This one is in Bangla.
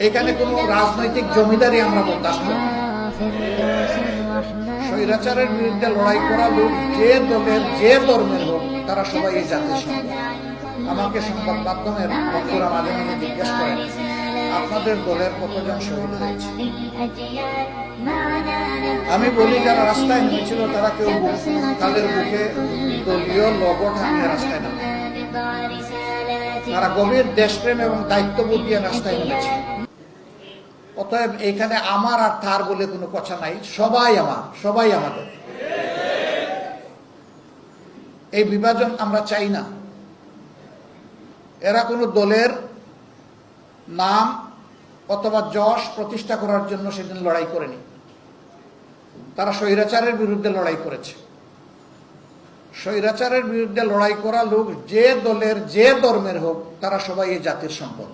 এখানে কোনো রাজনৈতিক জমিদারি আমরা বরদাস্ত করি না। স্বৈরাচারের বিরুদ্ধে লড়াই করা লোক যে দলের যে ধর্মের হোক তারা সবাই এই জাতির সম্পদ। আমাকে সংবাদ মাধ্যমের বন্ধুরা মাঝে মাঝে জিজ্ঞেস করেন, আপনাদের দলের কতজন শহীদ হয়েছে? আমি বলি, যারা রাস্তায় নেমেছিল তারা কেউ তাদের বুকে দলীয় লোগো টানিয়ে রাস্তায় নামে, তারা গভীর দেশপ্রেম এবং দায়িত্ববোধ দিয়ে রাস্তায় নেমেছে। অতএব এখানে আমার আর তার বলে কোনো কথা নাই, সবাই আমার, সবাই আমাদের। এই বিভাজন আমরা চাই না। এরা কোনো দলের নাম অথবা যশ প্রতিষ্ঠা করার জন্য সেদিন লড়াই করেনি, তারা স্বৈরাচারের বিরুদ্ধে লড়াই করেছে। স্বৈরাচারের বিরুদ্ধে লড়াই করা লোক যে দলের যে ধর্মের হোক তারা সবাই এই জাতির সম্পদ।